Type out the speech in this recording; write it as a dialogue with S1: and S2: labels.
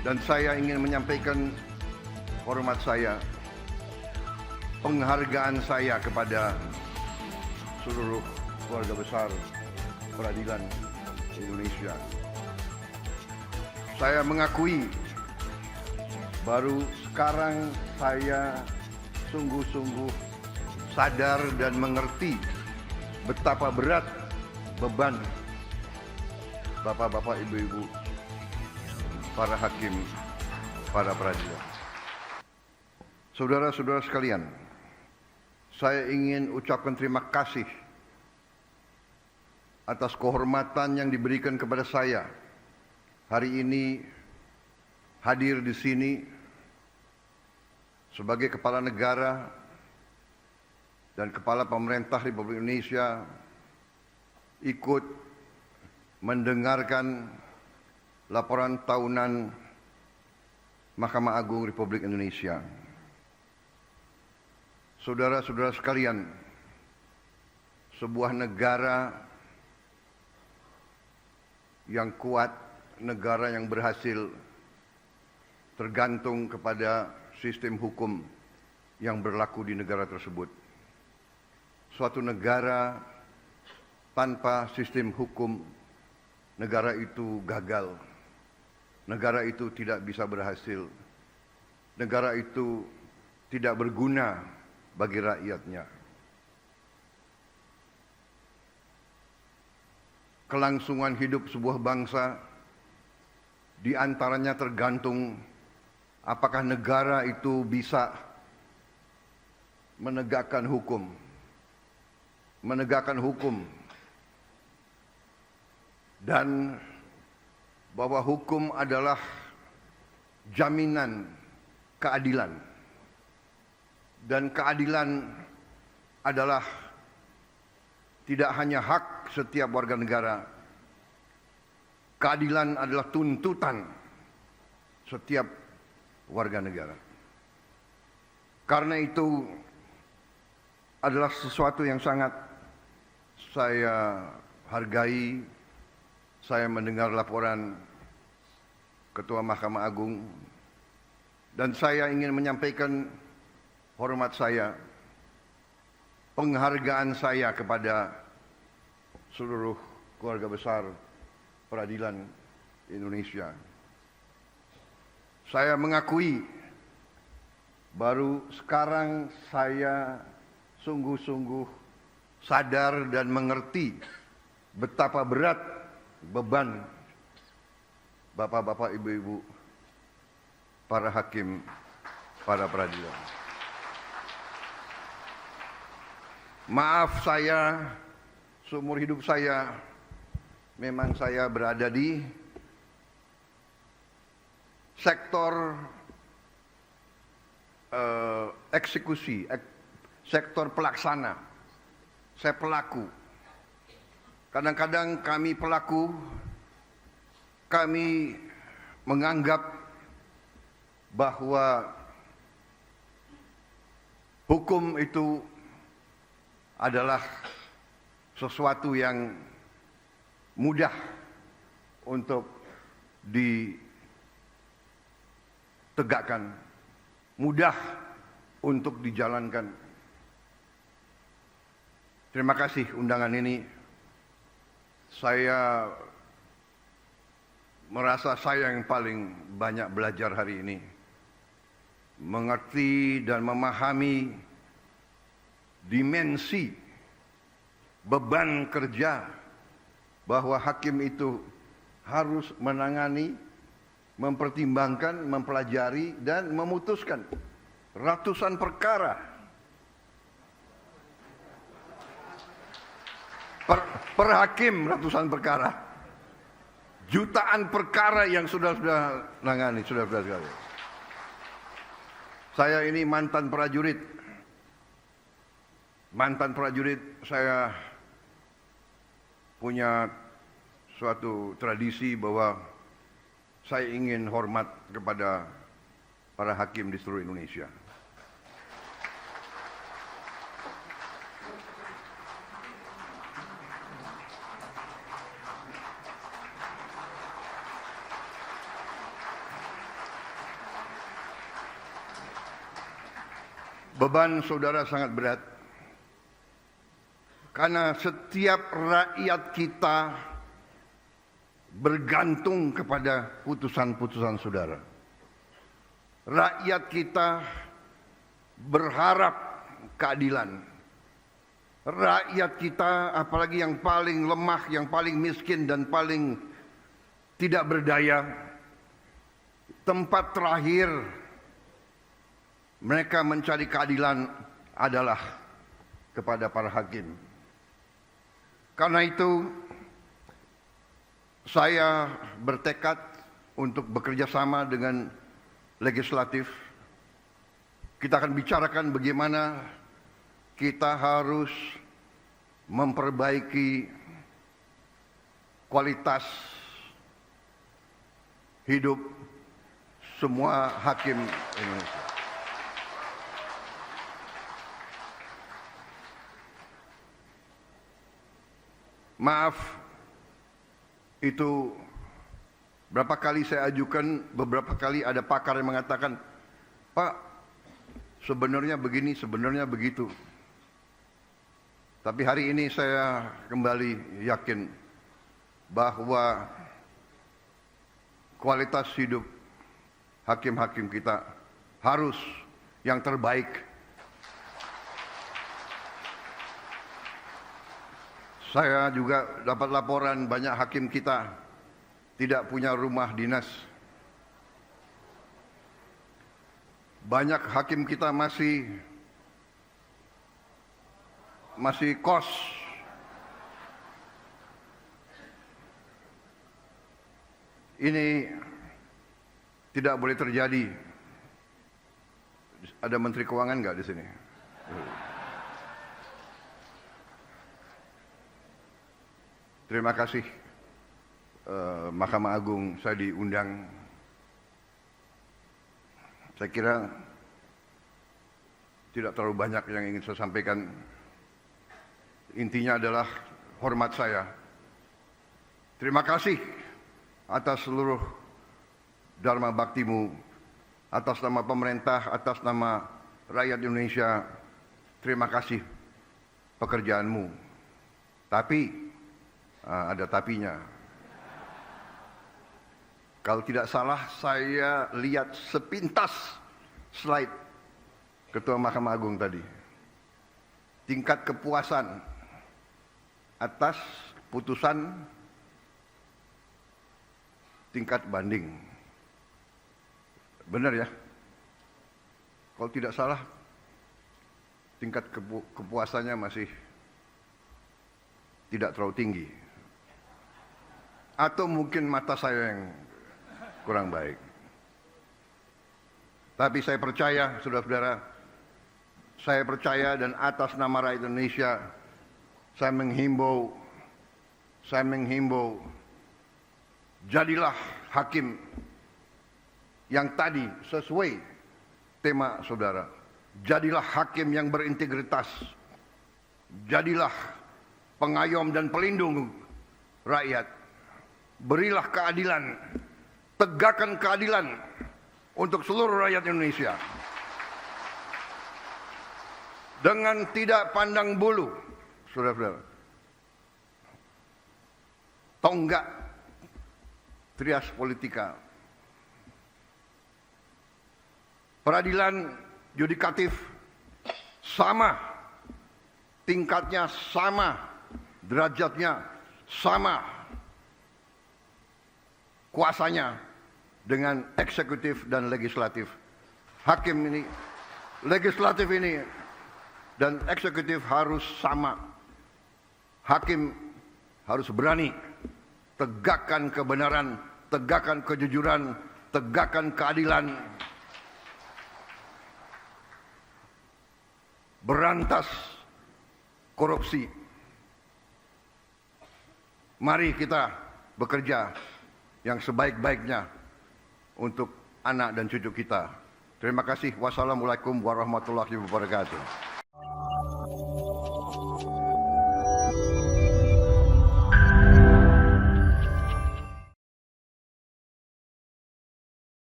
S1: Dan saya ingin menyampaikan hormat saya, penghargaan saya kepada seluruh keluarga besar peradilan Indonesia. Saya mengakui baru sekarang saya sungguh-sungguh sadar dan mengerti betapa berat beban bapak-bapak, ibu-ibu, para hakim, para peradilan. Saudara-saudara sekalian, saya ingin ucapkan terima kasih atas kehormatan yang diberikan kepada saya hari ini hadir di sini sebagai kepala negara dan kepala pemerintah Republik Indonesia ikut mendengarkan laporan tahunan Mahkamah Agung Republik Indonesia. Saudara-saudara sekalian, sebuah negara yang kuat, negara yang berhasil, tergantung kepada sistem hukum yang berlaku di negara tersebut. Suatu negara tanpa sistem hukum, negara itu gagal. Negara itu tidak bisa berhasil. Negara itu tidak berguna bagi rakyatnya. Kelangsungan hidup sebuah bangsa di antaranya tergantung apakah negara itu bisa menegakkan hukum. Menegakkan hukum dan bahwa hukum adalah jaminan keadilan. Dan keadilan adalah tidak hanya hak setiap warga negara. Keadilan adalah tuntutan setiap warga negara. Karena itu adalah sesuatu yang sangat saya hargai. Saya mendengar laporan Ketua Mahkamah Agung dan saya ingin menyampaikan hormat saya, penghargaan saya kepada seluruh keluarga besar peradilan Indonesia. Saya mengakui baru sekarang saya sungguh-sungguh sadar dan mengerti betapa berat beban bapak-bapak, ibu-ibu, para hakim, para peradilan. Maaf saya, seumur hidup saya, memang saya berada di sektor eksekusi, sektor pelaksana. Saya pelaku. Kadang-kadang kami pelaku, kami menganggap bahwa hukum itu adalah sesuatu yang mudah untuk ditegakkan, mudah untuk dijalankan. Terima kasih undangan ini. Saya merasa saya yang paling banyak belajar hari ini. Mengerti dan memahami dimensi beban kerja bahwa hakim itu harus menangani, mempertimbangkan, mempelajari dan memutuskan ratusan perkara. Per hakim ratusan perkara, jutaan perkara yang sudah nangani, sudah sekali. Saya ini mantan prajurit. Saya punya suatu tradisi bahwa saya ingin hormat kepada para hakim di seluruh Indonesia. Beban saudara sangat berat. Karena setiap rakyat kita bergantung kepada putusan-putusan saudara. Rakyat kita berharap keadilan. Rakyat kita, apalagi yang paling lemah, yang paling miskin dan paling tidak berdaya, tempat terakhir mereka mencari keadilan adalah kepada para hakim. Karena itu, saya bertekad untuk bekerja sama dengan legislatif. Kita akan bicarakan bagaimana kita harus memperbaiki kualitas hidup semua hakim Indonesia. Maaf, itu berapa kali saya ajukan, beberapa kali ada pakar yang mengatakan, Pak, sebenarnya begini, sebenarnya begitu. Tapi hari ini saya kembali yakin bahwa kualitas hidup hakim-hakim kita harus yang terbaik. Saya juga dapat laporan banyak hakim kita tidak punya rumah dinas. Banyak hakim kita masih kos. Ini tidak boleh terjadi. Ada Menteri Keuangan nggak di sini? Terima kasih Mahkamah Agung, saya diundang. Saya kira tidak terlalu banyak yang ingin saya sampaikan. Intinya adalah hormat saya. Terima kasih atas seluruh dharma baktimu, atas nama pemerintah, atas nama rakyat Indonesia. Terima kasih pekerjaanmu. Tapi ada tapinya. Kalau tidak salah, saya lihat sepintas slide Ketua Mahkamah Agung tadi. Tingkat kepuasan atas putusan tingkat banding. Benar ya? Kalau tidak salah, tingkat kepuasannya masih tidak terlalu tinggi. Atau mungkin mata saya yang kurang baik. Tapi saya percaya, saudara-saudara, saya percaya dan atas nama rakyat Indonesia, saya menghimbau, jadilah hakim yang tadi sesuai tema saudara. Jadilah hakim yang berintegritas. Jadilah pengayom dan pelindung rakyat. Berilah keadilan, tegakkan keadilan untuk seluruh rakyat Indonesia. Dengan tidak pandang bulu, saudara-saudara. Tonggak trias politika. Peradilan yudikatif sama, tingkatnya sama, derajatnya sama, kuasanya dengan eksekutif dan legislatif. Hakim ini, legislatif ini, dan eksekutif harus sama. Hakim harus berani tegakkan kebenaran, tegakkan kejujuran, tegakkan keadilan, berantas korupsi. Mari kita bekerja yang sebaik-baiknya untuk anak dan cucu kita. Terima kasih. Wassalamualaikum warahmatullahi wabarakatuh.